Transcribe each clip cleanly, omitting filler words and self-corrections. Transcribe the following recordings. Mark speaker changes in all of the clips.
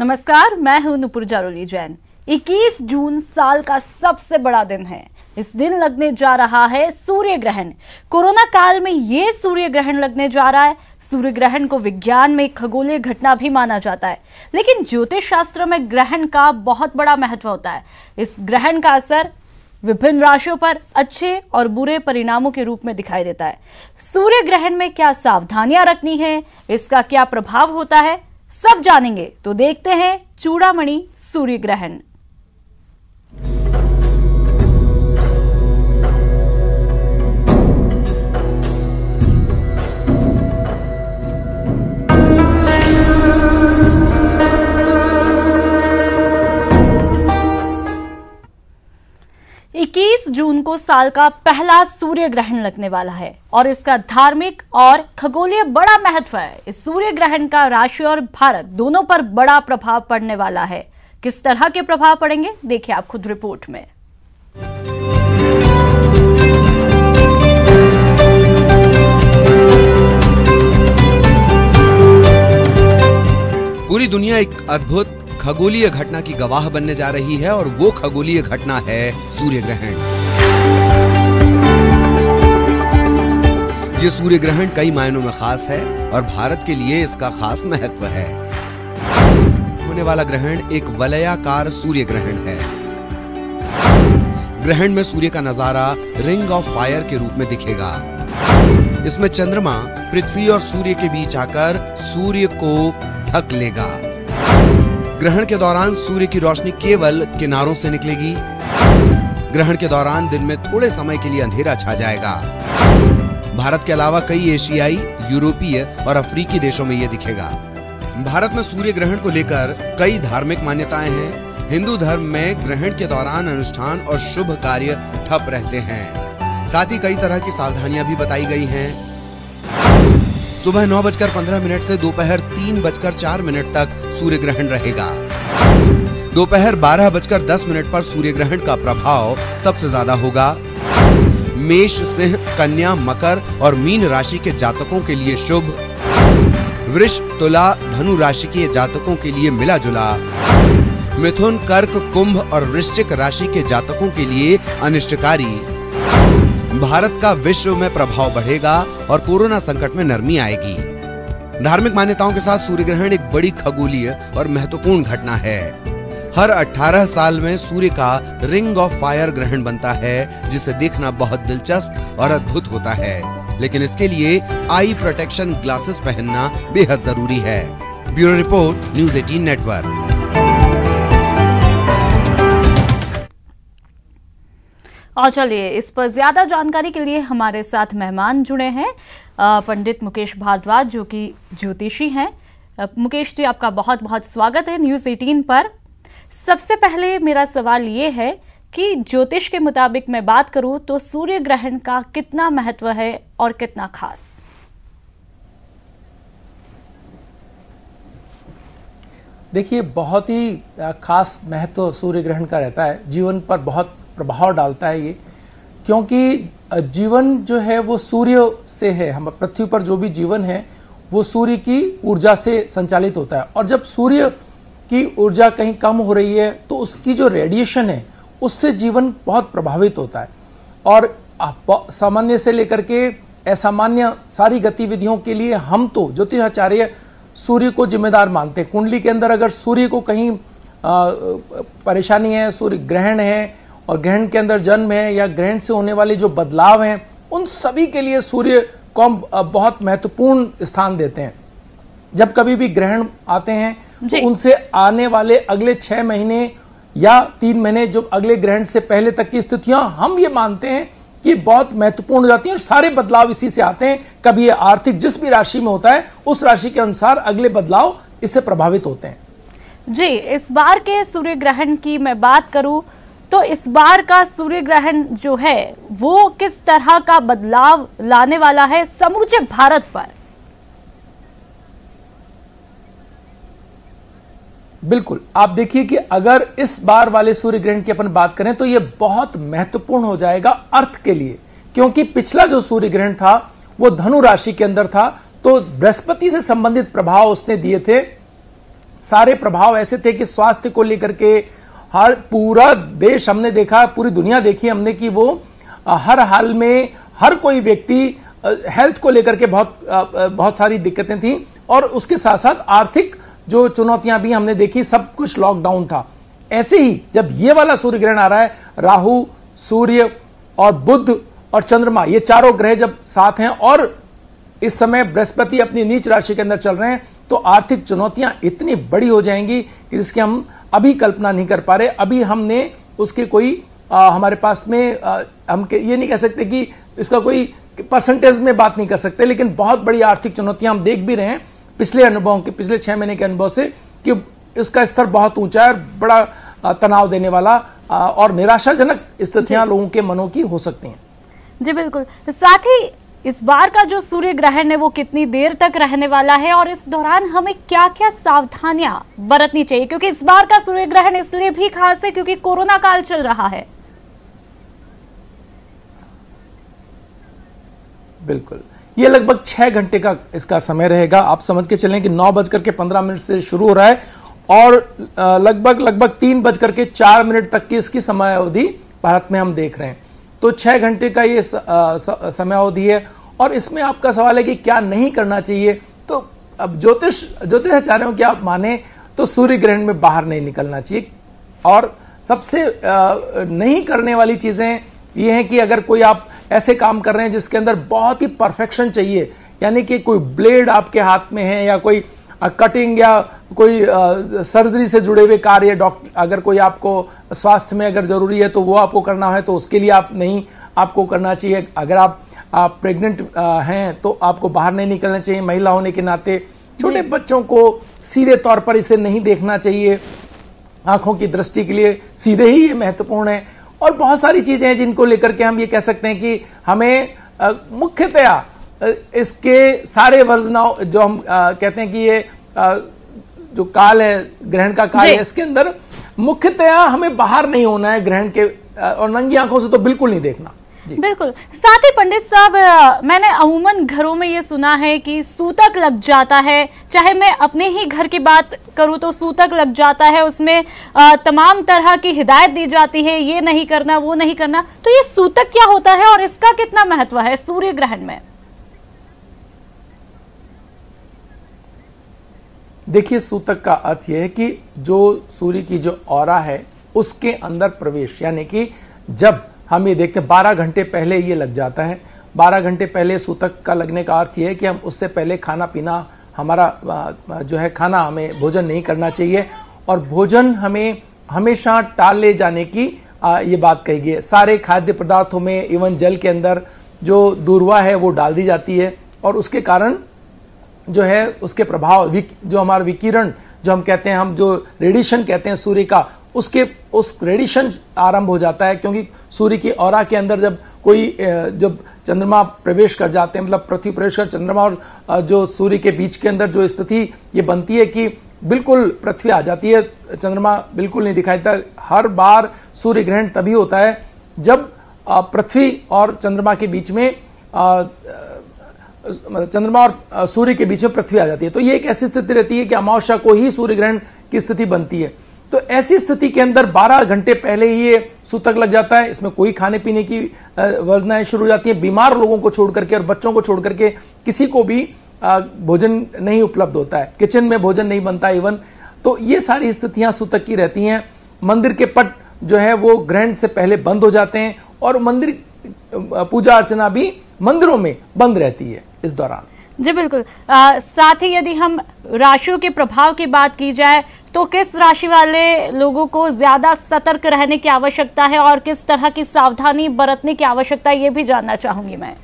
Speaker 1: नमस्कार, मैं हूं नुपुर जारोली जैन। 21 जून साल का सबसे बड़ा दिन है। इस दिन लगने जा रहा है सूर्य ग्रहण। कोरोना काल में ये सूर्य ग्रहण लगने जा रहा है। सूर्य ग्रहण को विज्ञान में खगोलीय घटना भी माना जाता है, लेकिन ज्योतिष शास्त्र में ग्रहण का बहुत बड़ा महत्व होता है। इस ग्रहण का असर विभिन्न राशियों पर अच्छे और बुरे परिणामों के रूप में दिखाई देता है। सूर्य ग्रहण में क्या सावधानियां रखनी है, इसका क्या प्रभाव होता है, सब जानेंगे। तो देखते हैं चूड़ामणि सूर्य ग्रहण। जून को साल का पहला सूर्य ग्रहण लगने वाला है और इसका धार्मिक और खगोलीय बड़ा महत्व है। इस सूर्य ग्रहण का राशि और भारत दोनों पर बड़ा प्रभाव पड़ने वाला है। किस तरह के प्रभाव पड़ेंगे, देखिए आप खुद रिपोर्ट में।
Speaker 2: पूरी दुनिया एक अद्भुत खगोलीय घटना की गवाह बनने जा रही है और वो खगोलीय घटना है सूर्य ग्रहण। ये सूर्य ग्रहण कई मायनों में खास है और भारत के लिए इसका खास महत्व है। होने वाला ग्रहण एक वलयाकार सूर्य ग्रहण है। ग्रहण में सूर्य का नजारा रिंग ऑफ फायर के रूप में दिखेगा। इसमें चंद्रमा पृथ्वी और सूर्य के बीच आकर सूर्य को ढक लेगा। ग्रहण के दौरान सूर्य की रोशनी केवल किनारों से निकलेगी। ग्रहण के दौरान दिन में थोड़े समय के लिए अंधेरा छा जाएगा। भारत के अलावा कई एशियाई, यूरोपीय और अफ्रीकी देशों में यह दिखेगा। भारत में सूर्य ग्रहण को लेकर कई धार्मिक मान्यताएं हैं। हिंदू धर्म में ग्रहण के दौरान अनुष्ठान और शुभ कार्य ठप रहते हैं। साथ ही कई तरह की सावधानियां भी बताई गई हैं। सुबह 9:15 से दोपहर 3:04 तक सूर्य ग्रहण रहेगा। दोपहर 12:10 पर सूर्य ग्रहण का प्रभाव सबसे ज्यादा होगा। मेष, सिंह, कन्या, मकर और मीन राशि के जातकों के लिए शुभ। वृष, तुला, धनु राशि के जातकों के लिए मिला जुला। मिथुन, कर्क, कुंभ और वृश्चिक राशि के जातकों के लिए अनिष्टकारी। भारत का विश्व में प्रभाव बढ़ेगा और कोरोना संकट में नरमी आएगी। धार्मिक मान्यताओं के साथ सूर्य ग्रहण एक बड़ी खगोलीय और महत्वपूर्ण घटना है। हर 18 साल में सूर्य का रिंग ऑफ फायर ग्रहण बनता है, जिसे देखना बहुत दिलचस्प और अद्भुत होता है। लेकिन इसके लिए आई प्रोटेक्शन ग्लासेस पहनना बेहद जरूरी है। Bureau report, news 18 network.
Speaker 1: और चलिए, इस पर ज्यादा जानकारी के लिए हमारे साथ मेहमान जुड़े हैं पंडित मुकेश भारद्वाज, जो कि ज्योतिषी हैं। मुकेश जी, आपका बहुत बहुत स्वागत है न्यूज़ 18 पर। सबसे पहले मेरा सवाल ये है कि ज्योतिष के मुताबिक मैं बात करूं तो सूर्य ग्रहण का कितना महत्व है और कितना खास?
Speaker 3: देखिए, बहुत ही खास महत्व सूर्य ग्रहण का रहता है। जीवन पर बहुत प्रभाव डालता है ये, क्योंकि जीवन जो है वो सूर्य से है। हम पृथ्वी पर जो भी जीवन है वो सूर्य की ऊर्जा से संचालित होता है, और जब सूर्य की ऊर्जा कहीं कम हो रही है तो उसकी जो रेडिएशन है उससे जीवन बहुत प्रभावित होता है। और सामान्य से लेकर के असामान्य सारी गतिविधियों के लिए हम तो ज्योतिषाचार्य सूर्य को जिम्मेदार मानते हैं। कुंडली के अंदर अगर सूर्य को कहीं परेशानी है, सूर्य ग्रहण है और ग्रहण के अंदर जन्म है या ग्रहण से होने वाले जो बदलाव हैं, उन सभी के लिए सूर्य को बहुत महत्वपूर्ण स्थान देते हैं। जब कभी भी ग्रहण आते हैं तो उनसे आने वाले अगले 6 महीने या 3 महीने जो अगले ग्रहण से पहले तक की स्थितियां, हम ये मानते हैं कि बहुत महत्वपूर्ण हो जाती हैं और सारे बदलाव इसी से आते हैं। कभी ये आर्थिक जिस भी राशि में होता है उस राशि के अनुसार अगले बदलाव इससे प्रभावित होते हैं।
Speaker 1: जी, इस बार के सूर्य ग्रहण की मैं बात करूं तो इस बार का सूर्य ग्रहण जो है वो किस तरह का बदलाव लाने वाला है समूचे भारत पर?
Speaker 3: बिल्कुल, आप देखिए कि अगर इस बार वाले सूर्य ग्रहण की अपन बात करें तो ये बहुत महत्वपूर्ण हो जाएगा अर्थ के लिए, क्योंकि पिछला जो सूर्य ग्रहण था वो धनु राशि के अंदर था, तो बृहस्पति से संबंधित प्रभाव उसने दिए थे। सारे प्रभाव ऐसे थे कि स्वास्थ्य को लेकर के हर पूरा देश हमने देखा, पूरी दुनिया देखी हमने कि वो हर हाल में हर कोई व्यक्ति हेल्थ को लेकर के बहुत सारी दिक्कतें थी, और उसके साथ साथ आर्थिक जो चुनौतियां भी हमने देखी, सब कुछ लॉकडाउन था। ऐसे ही जब ये वाला सूर्य ग्रहण आ रहा है, राहु, सूर्य और बुध और चंद्रमा, ये चारों ग्रह जब साथ हैं और इस समय बृहस्पति अपनी नीच राशि के अंदर चल रहे हैं, तो आर्थिक चुनौतियां इतनी बड़ी हो जाएंगी कि जिसकी हम अभी कल्पना नहीं कर पा रहे। अभी हमने उसके कोई हमारे पास में हम ये नहीं कह सकते कि इसका कोई परसेंटेज में बात नहीं कर सकते, लेकिन बहुत बड़ी आर्थिक चुनौतियां हम देख भी रहे हैं पिछले अनुभवों के, पिछले 6 महीने के अनुभव से, कि इसका स्तर बहुत ऊंचा है, बड़ा तनाव देने वाला और निराशाजनक स्थितियां लोगों के मनों की हो सकती हैं।
Speaker 1: जी बिल्कुल। साथ ही इस बार का जो सूर्य ग्रहण है वो कितनी देर तक रहने वाला है और इस दौरान हमें क्या क्या सावधानियां बरतनी चाहिए, क्योंकि इस बार का सूर्य ग्रहण इसलिए भी खास है क्योंकि कोरोना काल चल रहा है।
Speaker 3: बिल्कुल, ये लगभग 6 घंटे का इसका समय रहेगा। आप समझ के चलें कि 9:15 से शुरू हो रहा है और लगभग 3:04 तक की इसकी समय अवधि भारत में हम देख रहे हैं। तो 6 घंटे का ये समय अवधि है। और इसमें आपका सवाल है कि क्या नहीं करना चाहिए, तो अब ज्योतिषाचार्यों की आप माने तो सूर्य ग्रहण में बाहर नहीं निकलना चाहिए। और सबसे नहीं करने वाली चीजें ये हैं कि अगर कोई आप ऐसे काम कर रहे हैं जिसके अंदर बहुत ही परफेक्शन चाहिए, यानी कि कोई ब्लेड आपके हाथ में है या कोई कटिंग या कोई सर्जरी से जुड़े हुए कार्य, डॉक्टर अगर कोई आपको स्वास्थ्य में अगर जरूरी है तो वो आपको करना है तो उसके लिए आपको करना चाहिए। अगर आप प्रेग्नेंट हैं तो आपको बाहर नहीं निकलना चाहिए महिला होने के नाते। छोटे बच्चों को सीधे तौर पर इसे नहीं देखना चाहिए, आंखों की दृष्टि के लिए सीधे ही ये महत्वपूर्ण है। और बहुत सारी चीजें हैं जिनको लेकर के हम ये कह सकते हैं कि हमें मुख्यतया इसके सारे वर्जनाओं जो हम कहते हैं कि ये जो काल है, ग्रहण का काल है, इसके अंदर मुख्यतया हमें बाहर नहीं होना है ग्रहण के, और नंगी आंखों से तो बिल्कुल नहीं देखना।
Speaker 1: बिल्कुल। साथ ही पंडित साहब, मैंने अमूमन घरों में ये सुना है कि सूतक लग जाता है, चाहे मैं अपने ही घर की बात करूं तो सूतक लग जाता है, उसमें तमाम तरह की हिदायत दी जाती है, ये नहीं करना वो नहीं करना। तो ये सूतक क्या होता है और इसका कितना महत्व है सूर्य ग्रहण में?
Speaker 3: देखिए, सूतक का अर्थ यह है कि जो सूर्य की जो ऑरा है उसके अंदर प्रवेश, यानी कि जब हम ये देखते हैं 12 घंटे पहले ये लग जाता है। 12 घंटे पहले सूतक का लगने का अर्थ ये है कि हम उससे पहले खाना पीना, हमारा जो है खाना, हमें भोजन नहीं करना चाहिए और भोजन हमें हमेशा टाले जाने की ये बात कही गई है। सारे खाद्य पदार्थों में, इवन जल के अंदर जो दूर्वा है वो डाल दी जाती है और उसके कारण जो है उसके प्रभाव, जो हमारा विकिरण जो हम कहते हैं, हम जो रेडिएशन कहते हैं सूर्य का, उस रेडिएशन आरंभ हो जाता है। क्योंकि सूर्य की ऑरा के अंदर जब चंद्रमा प्रवेश कर जाते हैं, मतलब पृथ्वी प्रवेश कर, चंद्रमा और जो सूर्य के बीच के अंदर जो स्थिति ये बनती है कि बिल्कुल पृथ्वी आ जाती है, चंद्रमा बिल्कुल नहीं दिखाई देता। हर बार सूर्य ग्रहण तभी होता है जब पृथ्वी और चंद्रमा के बीच में, चंद्रमा और सूर्य के बीच में पृथ्वी आ जाती है। तो ये एक ऐसी स्थिति रहती है कि अमावस्या को ही सूर्य ग्रहण की स्थिति बनती है। तो ऐसी स्थिति के अंदर 12 घंटे पहले ही ये सूतक लग जाता है। इसमें कोई खाने पीने की वर्जनाएं शुरू हो जाती है। बीमार लोगों को छोड़ करके और बच्चों को छोड़ करके किसी को भी भोजन नहीं उपलब्ध होता है, किचन में भोजन नहीं बनता इवन। तो ये सारी स्थितियां सूतक की रहती हैं। मंदिर के पट जो है वो ग्रहण से पहले बंद हो जाते हैं और मंदिर पूजा अर्चना भी मंदिरों में बंद रहती है इस दौरान।
Speaker 1: जी बिल्कुल। साथ ही यदि हम राशियों के प्रभाव की बात की जाए तो किस राशि वाले लोगों को ज्यादा सतर्क रहने की आवश्यकता है और किस तरह की सावधानी बरतने की आवश्यकता है, ये भी जानना चाहूंगी मैं।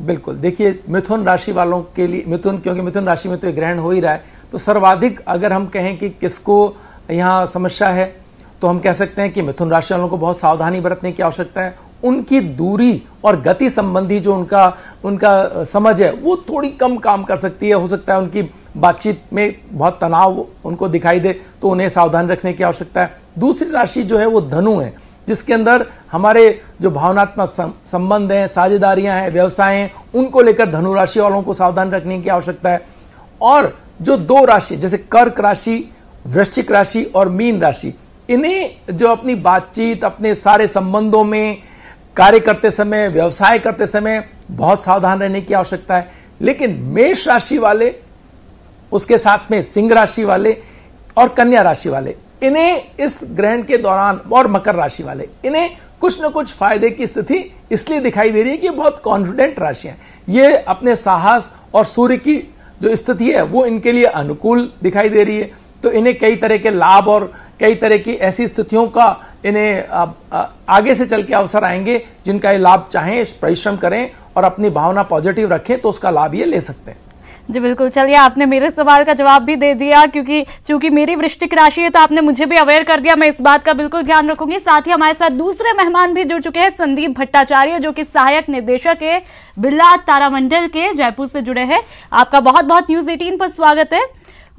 Speaker 3: बिल्कुल, देखिए मिथुन राशि वालों के लिए, क्योंकि मिथुन राशि में तो ग्रहण हो ही रहा है, तो सर्वाधिक अगर हम कहें कि किसको यहाँ समस्या है तो हम कह सकते हैं कि मिथुन राशि वालों को बहुत सावधानी बरतने की आवश्यकता है। उनकी दूरी और गति संबंधी जो उनका समझ है वो थोड़ी कम काम कर सकती है। हो सकता है उनकी बातचीत में बहुत तनाव उनको दिखाई दे, तो उन्हें सावधान रखने की आवश्यकता है। दूसरी राशि जो है वो धनु है। जिसके अंदर हमारे जो भावनात्मक संबंध हैं, साझेदारियां हैं, व्यवसाय हैं, उनको लेकर धनु राशि वालों को सावधान रखने की आवश्यकता है। और जो 2 राशि जैसे कर्क राशि, वृश्चिक राशि और मीन राशि, इन्हें जो अपनी बातचीत, अपने सारे संबंधों में कार्य करते समय, व्यवसाय करते समय बहुत सावधान रहने की आवश्यकता है। लेकिन मेष राशि वाले, उसके साथ में सिंह राशि वाले और कन्या राशि वाले, इन्हें इस ग्रहण के दौरान, और मकर राशि वाले, इन्हें कुछ न कुछ फायदे की स्थिति इसलिए दिखाई दे रही है कि बहुत कॉन्फिडेंट राशियां हैं। ये अपने साहस और सूर्य की जो स्थिति है वो इनके लिए अनुकूल दिखाई दे रही है। तो इन्हें कई तरह के लाभ और कई तरह की ऐसी स्थितियों का इन्हें आगे से चल के अवसर आएंगे जिनका ये लाभ चाहें, परिश्रम करें और अपनी भावना पॉजिटिव रखें तो उसका लाभ ये ले सकते हैं।
Speaker 1: जी बिल्कुल, चलिए आपने मेरे सवाल का जवाब भी दे दिया, क्योंकि चूंकि मेरी वृश्चिक राशि है तो आपने मुझे भी अवेयर कर दिया। मैं इस बात का बिल्कुल ध्यान रखूंगी। साथ ही हमारे साथ दूसरे मेहमान भी जुड़ चुके हैं, संदीप भट्टाचार्य, जो कि सहायक निदेशक है बिरला तारामंडल के, जयपुर से जुड़े हैं। आपका बहुत बहुत न्यूज 18 पर स्वागत है।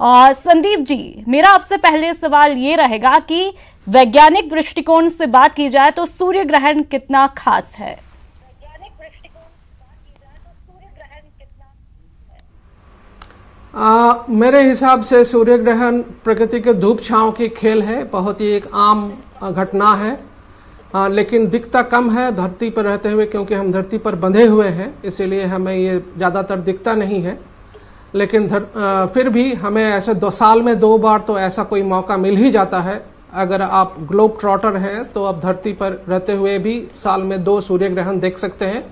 Speaker 1: और संदीप जी, मेरा आपसे पहले सवाल ये रहेगा कि वैज्ञानिक दृष्टिकोण से बात की जाए तो सूर्य ग्रहण कितना खास है?
Speaker 4: मेरे हिसाब से सूर्य ग्रहण प्रकृति के धूप छांव की खेल है, बहुत ही एक आम घटना है, लेकिन दिखता कम है धरती पर रहते हुए, क्योंकि हम धरती पर बंधे हुए हैं, इसीलिए हमें ये ज़्यादातर दिखता नहीं है। लेकिन फिर भी हमें ऐसे 2 साल में 2 बार तो ऐसा कोई मौका मिल ही जाता है। अगर आप ग्लोब ट्रॉटर हैं तो आप धरती पर रहते हुए भी साल में 2 सूर्य ग्रहण देख सकते हैं।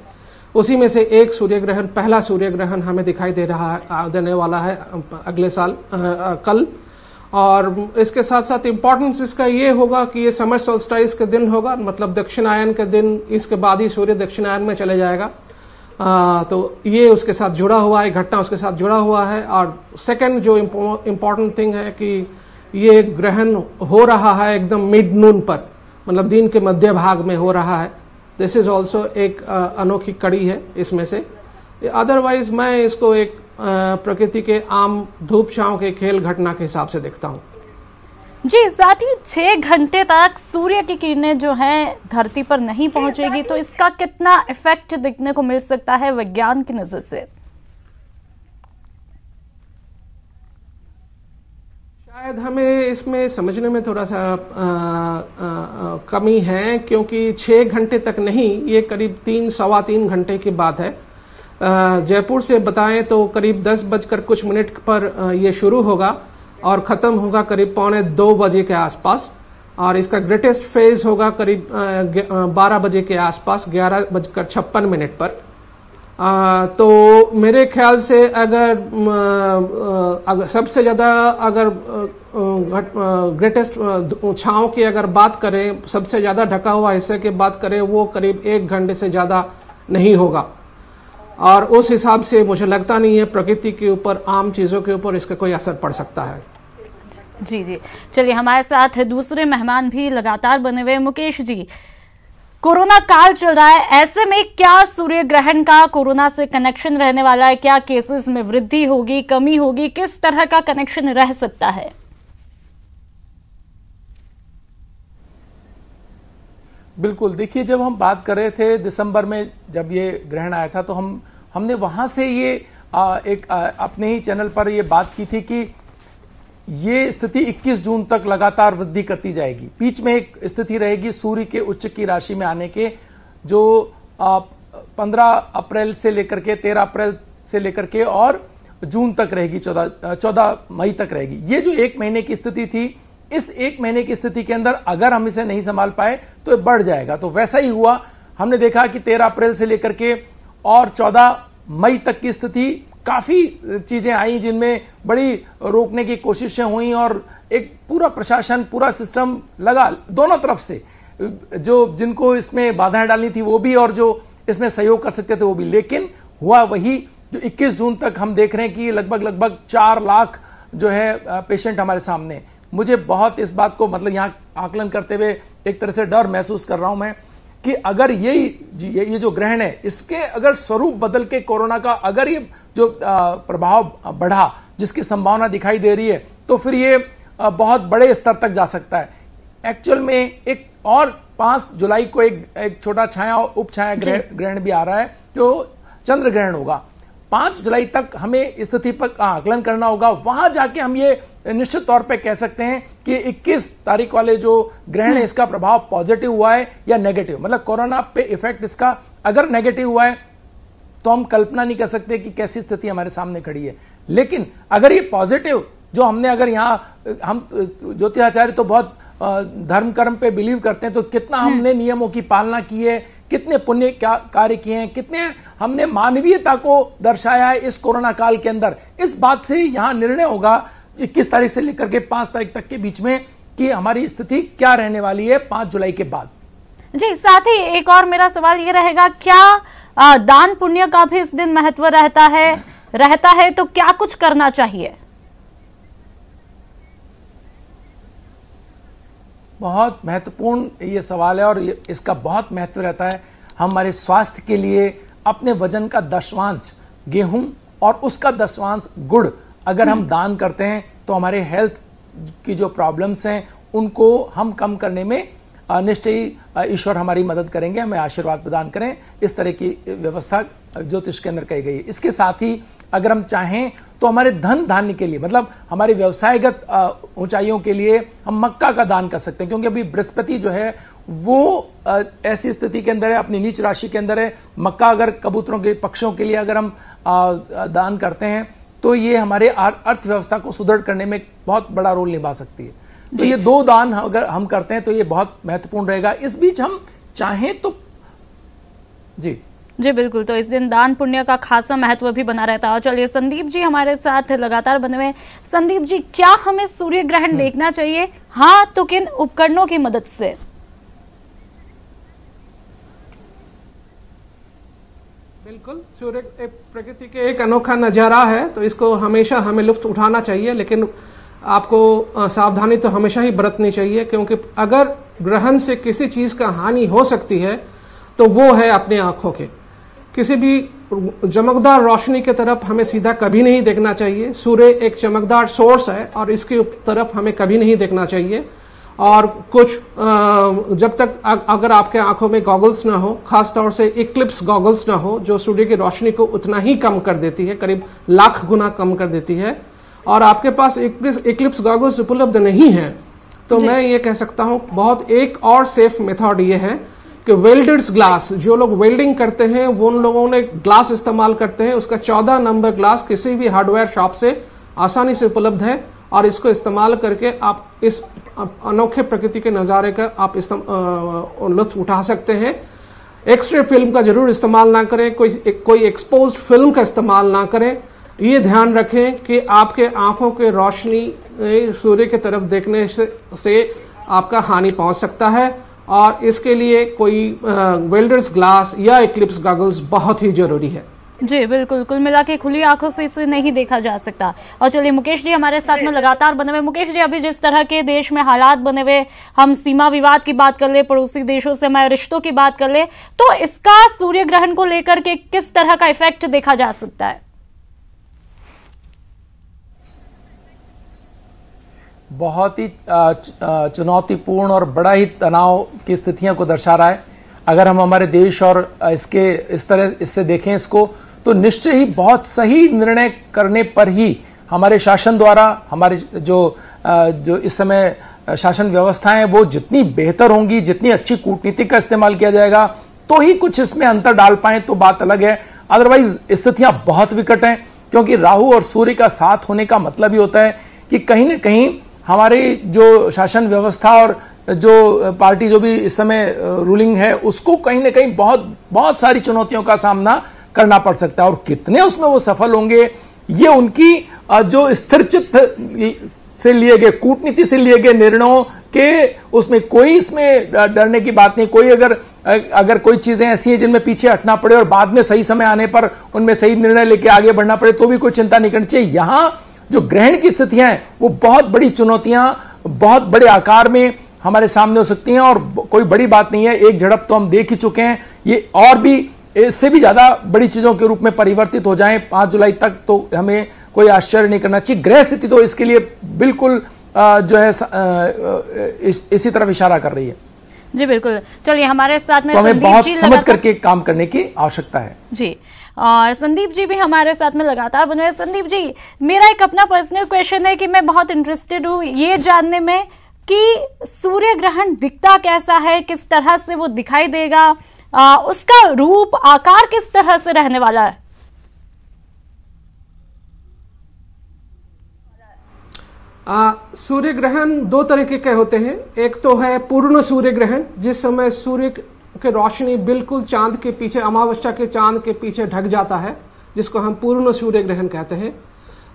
Speaker 4: उसी में से एक सूर्य ग्रहण, पहला सूर्य ग्रहण हमें दिखाई देने वाला है अगले साल कल। और इसके साथ साथ इम्पोर्टेंस इसका ये होगा कि ये समर सोल्स्टाइस के दिन होगा, मतलब दक्षिणायन के दिन, इसके बाद ही सूर्य दक्षिणायन में चले जाएगा। तो ये उसके साथ जुड़ा हुआ है, घटना उसके साथ जुड़ा हुआ है। और सेकंड जो इम्पोर्टेंट थिंग है कि ये ग्रहण हो रहा है एकदम मिड नून पर, मतलब दिन के मध्य भाग में हो रहा है। दिस इज ऑल्सो एक अनोखी कड़ी है इसमें से। अदरवाइज मैं इसको एक प्रकृति के आम धूप छांव के खेल घटना के हिसाब से देखता हूँ।
Speaker 1: जी, साथ ही 6 घंटे तक सूर्य की किरणें जो हैं धरती पर नहीं पहुंचेगी, तो इसका कितना इफेक्ट देखने को मिल सकता है विज्ञान की नजर से?
Speaker 4: शायद हमें इसमें समझने में थोड़ा सा कमी है, क्योंकि 6 घंटे तक नहीं, ये करीब 3-सवा 3 घंटे की बात है। जयपुर से बताएं तो करीब 10 बजकर कुछ मिनट पर ये शुरू होगा और ख़त्म होगा करीब 1:45 बजे के आसपास। और इसका ग्रेटेस्ट फेज होगा करीब 12 बजे के आसपास, 11:56 पर। तो मेरे ख्याल से अगर सबसे ज़्यादा अगर ग्रेटेस्ट छाँव की अगर बात करें, सबसे ज़्यादा ढका हुआ हिस्से की बात करें, वो करीब 1 घंटे से ज़्यादा नहीं होगा। और उस हिसाब से मुझे लगता नहीं है प्रकृति के ऊपर, आम चीज़ों के ऊपर इसका कोई असर पड़ सकता है।
Speaker 1: जी जी, चलिए हमारे साथ दूसरे मेहमान भी लगातार बने हुए। मुकेश जी, कोरोना काल चल रहा है, ऐसे में क्या सूर्य ग्रहण का कोरोना से कनेक्शन रहने वाला है? क्या केसेस में वृद्धि होगी, कमी होगी, किस तरह का कनेक्शन रह सकता है?
Speaker 3: बिल्कुल, देखिए, जब हम बात कर रहे थे दिसंबर में जब ये ग्रहण आया था, तो हमने वहां से ये अपने ही चैनल पर ये बात की थी कि ये स्थिति 21 जून तक लगातार वृद्धि करती जाएगी। बीच में एक स्थिति रहेगी सूर्य के उच्च की राशि में आने के, जो 15 अप्रैल से लेकर के 13 अप्रैल से लेकर के और जून तक रहेगी, 14 मई तक रहेगी। ये जो 1 महीने की स्थिति थी, इस 1 महीने की स्थिति के अंदर अगर हम इसे नहीं संभाल पाए तो ये बढ़ जाएगा। तो वैसा ही हुआ। हमने देखा कि 13 अप्रैल से लेकर के और 14 मई तक की स्थिति काफी चीजें आई जिनमें बड़ी रोकने की कोशिशें हुई और एक पूरा प्रशासन, पूरा सिस्टम लगा दोनों तरफ से, जो जिनको इसमें बाधाएं डालनी थी वो भी और जो इसमें सहयोग कर सकते थे वो भी। लेकिन हुआ वही जो 21 जून तक हम देख रहे हैं कि लगभग 4 लाख जो है पेशेंट हमारे सामने। मुझे बहुत इस बात को, मतलब यहाँ आकलन करते हुए एक तरह से डर महसूस कर रहा हूं मैं कि अगर ये जो ग्रहण है, इसके अगर स्वरूप बदल के कोरोना का अगर ये जो प्रभाव बढ़ा, जिसकी संभावना दिखाई दे रही है, तो फिर ये बहुत बड़े स्तर तक जा सकता है। एक्चुअल में एक और 5 जुलाई को एक छोटा छाया उप छाया ग्रहण भी आ रहा है जो चंद्र ग्रहण होगा। 5 जुलाई तक हमें स्थिति पर आकलन करना होगा, वहां जाके हम ये निश्चित तौर पे कह सकते हैं कि 21 तारीख वाले जो ग्रहण है इसका प्रभाव पॉजिटिव हुआ है या नेगेटिव, मतलब कोरोना पे इफेक्ट इसका अगर नेगेटिव हुआ है तो हम कल्पना नहीं कर सकते कि कैसी स्थिति हमारे सामने खड़ी है। लेकिन अगर ये पॉजिटिव जो हमने, अगर यहाँ हम ज्योतिषाचार्य तो बहुत धर्म कर्म पे बिलीव करते हैं, तो कितना हमने नियमों की पालना की है, कितने पुण्य कार्य किए हैं, कितने हमने मानवीयता को दर्शाया है इस कोरोना काल के अंदर, इस बात से यहां निर्णय होगा 21 तारीख से लेकर के 5 तारीख तक के बीच में कि हमारी स्थिति क्या रहने वाली है 5 जुलाई के बाद।
Speaker 1: जी, साथ ही एक और मेरा सवाल ये रहेगा, क्या दान पुण्य का भी इस दिन महत्व रहता है तो क्या कुछ करना चाहिए?
Speaker 3: बहुत महत्वपूर्ण ये सवाल है और इसका बहुत महत्व रहता है। हमारे स्वास्थ्य के लिए अपने वजन का 10वांश गेहूं और उसका 10वांश गुड़ अगर हम दान करते हैं तो हमारे हेल्थ की जो प्रॉब्लम्स हैं उनको हम कम करने में निश्चय ही ईश्वर हमारी मदद करेंगे, हमें आशीर्वाद प्रदान करें। इस तरह की व्यवस्था ज्योतिष के अंदर कही गई है। इसके साथ ही अगर हम चाहें तो हमारे धन धान्य के लिए, मतलब हमारे व्यवसायगत ऊंचाइयों के लिए हम मक्का का दान कर सकते हैं, क्योंकि अभी बृहस्पति जो है वो ऐसी स्थिति के अंदर है, अपनी नीच राशि के अंदर है। मक्का अगर कबूतरों के पक्षियों के लिए अगर हम दान करते हैं तो ये हमारे अर्थव्यवस्था को सुदृढ़ करने में बहुत बड़ा रोल निभा सकती है। तो ये 2 दान अगर हम करते हैं तो ये बहुत महत्वपूर्ण रहेगा। इस बीच हम चाहें तो
Speaker 1: जी बिल्कुल, तो इस दिन दान पुण्य का खासा महत्व भी बना रहता है। चलिए, संदीप जी हमारे साथ लगातार बने हुए। संदीप जी, क्या हमें सूर्य ग्रहण देखना चाहिए? हाँ तो किन उपकरणों की मदद से?
Speaker 4: बिल्कुल, सूर्य एक प्रकृति के एक अनोखा नजारा है, तो इसको हमेशा हमें लुत्फ उठाना चाहिए, लेकिन आपको सावधानी तो हमेशा ही बरतनी चाहिए, क्योंकि अगर ग्रहण से किसी चीज का हानि हो सकती है तो वो है अपनी आंखों के। किसी भी चमकदार रोशनी की तरफ हमें सीधा कभी नहीं देखना चाहिए। सूर्य एक चमकदार सोर्स है और इसकी तरफ हमें कभी नहीं देखना चाहिए। और कुछ जब तक अगर आपके आंखों में गॉगल्स ना हो, खासतौर से इक्लिप्स गॉगल्स ना हो जो सूर्य की रोशनी को उतना ही कम कर देती है, करीब 1,00,000 गुना कम कर देती है, और आपके पास इक्लिप्स गॉगल्स उपलब्ध नहीं है, तो मैं ये कह सकता हूं बहुत एक और सेफ मेथड ये है कि वेल्डेड ग्लास, जो लोग वेल्डिंग करते हैं वो उन लोगों ने ग्लास इस्तेमाल करते हैं, उसका 14 नंबर ग्लास किसी भी हार्डवेयर शॉप से आसानी से उपलब्ध है, और इसको इस्तेमाल करके आप इस अनोखे प्रकृति के नजारे का आप लुत्फ उठा सकते हैं। एक्सरे फिल्म का जरूर इस्तेमाल ना करें, कोई एक्सपोज्ड फिल्म का इस्तेमाल ना करें। ये ध्यान रखें कि आपके आंखों के रोशनी सूर्य की तरफ देखने से आपका हानि पहुंच सकता है, और इसके लिए कोई वेल्डर्स ग्लास या इक्लिप्स गॉगल्स बहुत ही जरूरी है।
Speaker 1: जी बिल्कुल, कुल मिला के खुली आंखों से इसे नहीं देखा जा सकता। और चलिए, मुकेश जी हमारे साथ में लगातार बने हुए। मुकेश जी, अभी जिस तरह के देश में हालात बने हुए, हम सीमा विवाद की बात कर ले, पड़ोसी देशों से हमारे रिश्तों की बात कर ले, तो इसका सूर्य ग्रहण को लेकर के किस तरह का इफेक्ट देखा जा सकता है?
Speaker 3: बहुत ही चुनौतीपूर्ण और बड़ा ही तनाव की स्थितियों को दर्शा रहा है। अगर हम हमारे देश और इससे देखें इसको, तो निश्चय ही बहुत सही निर्णय करने पर ही हमारे शासन द्वारा हमारे जो इस समय शासन व्यवस्थाएं वो जितनी बेहतर होंगी, जितनी अच्छी कूटनीति का इस्तेमाल किया जाएगा, तो ही कुछ इसमें अंतर डाल पाए तो बात अलग है। अदरवाइज स्थितियां बहुत विकट हैं, क्योंकि राहु और सूर्य का साथ होने का मतलब ही होता है कि कहीं न कहीं हमारी जो शासन व्यवस्था और जो पार्टी जो भी इस समय रूलिंग है उसको कहीं ना कहीं बहुत सारी चुनौतियों का सामना करना पड़ सकता है। और कितने उसमें वो सफल होंगे, ये उनकी जो स्थिरचित्त से लिए गए, कूटनीति से लिए गए निर्णयों के, उसमें कोई इसमें डरने की बात नहीं। कोई अगर कोई चीजें ऐसी हैं जिनमें पीछे हटना पड़े और बाद में सही समय आने पर उनमें सही निर्णय लेके आगे बढ़ना पड़े, तो भी कोई चिंता नहीं करनी चाहिए। यहां जो ग्रहण की स्थितियां हैं वो बहुत बड़ी चुनौतियां बहुत बड़े आकार में हमारे सामने हो सकती हैं, और कोई बड़ी बात नहीं है। एक झड़प तो हम देख ही चुके हैं, ये और भी इससे भी ज्यादा बड़ी चीजों के रूप में परिवर्तित हो जाएं 5 जुलाई तक, तो हमें कोई आश्चर्य नहीं करना चाहिए। ग्रह स्थिति तो इसके लिए बिल्कुल जो है इसी तरफ इशारा कर रही है।
Speaker 1: जी बिल्कुल। चलिए, हमारे साथ में
Speaker 3: तो हमें
Speaker 1: संदीप
Speaker 3: बहुत
Speaker 1: जी
Speaker 3: समझ करके काम करने की आवश्यकता है
Speaker 1: जी। और संदीप जी भी हमारे साथ में लगातार बने हुए। संदीप जी, मेरा एक अपना पर्सनल क्वेश्चन है कि मैं बहुत इंटरेस्टेड हूँ ये जानने में कि सूर्य ग्रहण दिखता कैसा है, किस तरह से वो दिखाई देगा, उसका रूप आकार किस तरह से रहने वाला है?
Speaker 4: सूर्य ग्रहण दो तरीके के होते हैं। एक तो है पूर्ण सूर्य ग्रहण, जिस समय सूर्य की रोशनी बिल्कुल चांद के पीछे, अमावस्या के चांद के पीछे ढक जाता है, जिसको हम पूर्ण सूर्य ग्रहण कहते हैं।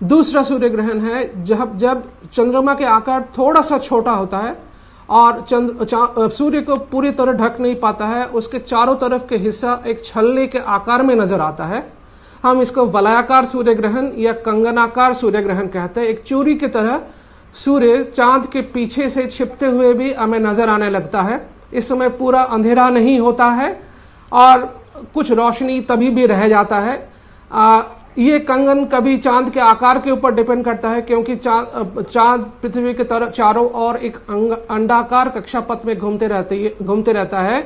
Speaker 4: दूसरा सूर्य ग्रहण है जब चंद्रमा के आकार थोड़ा सा छोटा होता है और सूर्य को पूरी तरह ढक नहीं पाता है, उसके चारों तरफ के हिस्सा एक छल्ले के आकार में नजर आता है। हम इसको वलयाकार सूर्य ग्रहण या कंगनाकार सूर्य ग्रहण कहते हैं। एक चूड़ी की तरह सूर्य चांद के पीछे से छिपते हुए भी हमें नजर आने लगता है। इस समय पूरा अंधेरा नहीं होता है और कुछ रोशनी तभी भी रह जाता है। ये कंगन कभी चांद के आकार के ऊपर डिपेंड करता है, क्योंकि चांद पृथ्वी के तरफ चारों ओर एक अंडाकार कक्षापथ में घूमते रहता है,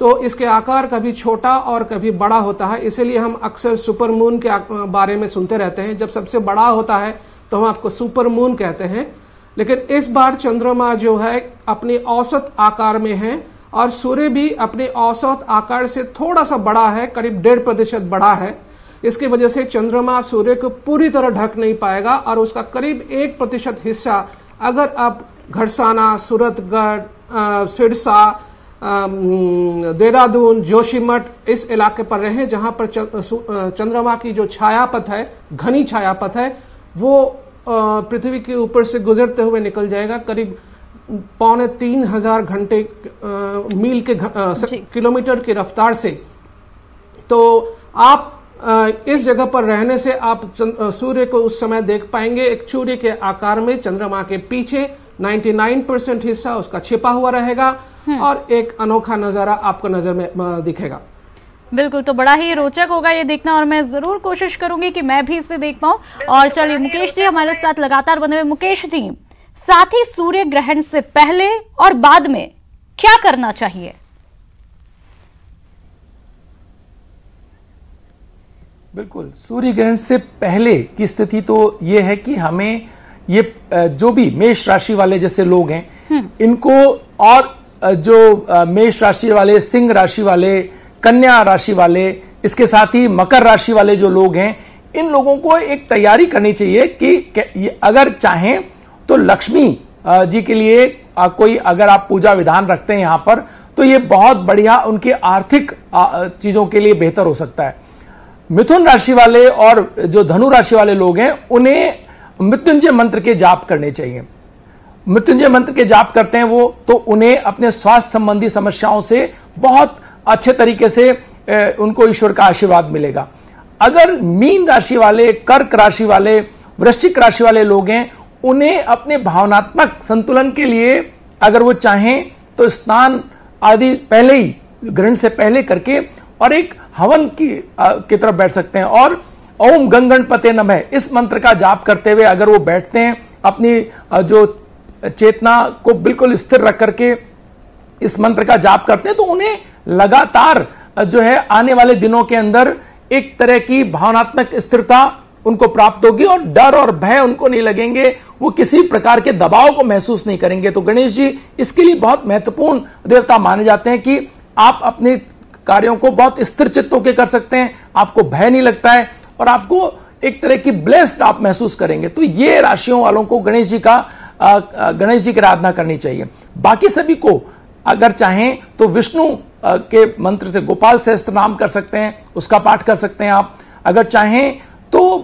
Speaker 4: तो इसके आकार कभी छोटा और कभी बड़ा होता है। इसीलिए हम अक्सर सुपर मून के बारे में सुनते रहते हैं। जब सबसे बड़ा होता है तो हम आपको सुपर मून कहते हैं। लेकिन इस बार चंद्रमा जो है अपने औसत आकार में है और सूर्य भी अपने औसत आकार से थोड़ा सा बड़ा है, करीब 1.5% बड़ा है। इसकी वजह से चंद्रमा सूर्य को पूरी तरह ढक नहीं पाएगा और उसका करीब 1% हिस्सा, अगर आप घरसाना, सूरतगढ़, सिरसा, देहरादून, जोशीमठ इस इलाके पर रहे जहां पर चंद्रमा की जो छायापथ है, घनी छायापथ है, वो पृथ्वी के ऊपर से गुजरते हुए निकल जाएगा करीब 2,500 घंटे मील के किलोमीटर की रफ्तार से। तो आप इस जगह पर रहने से आप सूर्य को उस समय देख पाएंगे। एक चूड़ी के आकार में चंद्रमा के पीछे 99% हिस्सा उसका छिपा हुआ रहेगा और एक अनोखा नजारा आपको नजर में दिखेगा।
Speaker 1: बिल्कुल, तो बड़ा ही रोचक होगा ये देखना और मैं जरूर कोशिश करूंगी कि मैं भी इसे देख पाऊं। और चलिए, मुकेश जी हमारे साथ लगातार बने हुए। मुकेश जी, साथ ही सूर्य ग्रहण से पहले और बाद में क्या करना चाहिए?
Speaker 3: बिल्कुल, सूर्य ग्रहण से पहले की स्थिति तो ये है कि हमें ये जो भी मेष राशि वाले जैसे लोग हैं इनको, और जो मेष राशि वाले, सिंह राशि वाले, कन्या राशि वाले, इसके साथ ही मकर राशि वाले जो लोग हैं, इन लोगों को एक तैयारी करनी चाहिए कि अगर चाहें तो लक्ष्मी जी के लिए कोई अगर आप पूजा विधान रखते हैं यहां पर, तो ये बहुत बढ़िया उनके आर्थिक चीजों के लिए बेहतर हो सकता है। मिथुन राशि वाले और जो धनु राशि वाले लोग हैं, उन्हें मृत्युंजय मंत्र के जाप करने चाहिए। मृत्युंजय मंत्र के जाप करते हैं वो, तो उन्हें अपने स्वास्थ्य संबंधी समस्याओं से बहुत अच्छे तरीके से उनको ईश्वर का आशीर्वाद मिलेगा। अगर मीन राशि वाले, कर्क राशि वाले, वृश्चिक राशि वाले लोग हैं, उन्हें अपने भावनात्मक संतुलन के लिए अगर वो चाहें तो स्नान आदि पहले ही, ग्रहण से पहले करके, और एक हवन की तरफ बैठ सकते हैं और ओम गंगणपते नमः इस मंत्र का जाप करते हुए अगर वो बैठते हैं, अपनी जो चेतना को बिल्कुल स्थिर रख करके इस मंत्र का जाप करते हैं, तो उन्हें लगातार जो है आने वाले दिनों के अंदर एक तरह की भावनात्मक स्थिरता उनको प्राप्त होगी और डर और भय उनको नहीं लगेंगे, वो किसी प्रकार के दबाव को महसूस नहीं करेंगे। तो गणेश जी इसके लिए बहुत महत्वपूर्ण देवता माने जाते हैं कि आप अपने कार्यों को बहुत स्थिर चित्त होकर कर सकते हैं, आपको भय नहीं लगता है और आपको एक तरह की ब्लेस्ड आप महसूस करेंगे। तो ये राशियों वालों को गणेश जी की आराधना करनी चाहिए। बाकी सभी को अगर चाहें तो विष्णु के मंत्र से गोपाल सहस्त्र नाम कर सकते हैं, उसका पाठ कर सकते हैं आप। अगर चाहें तो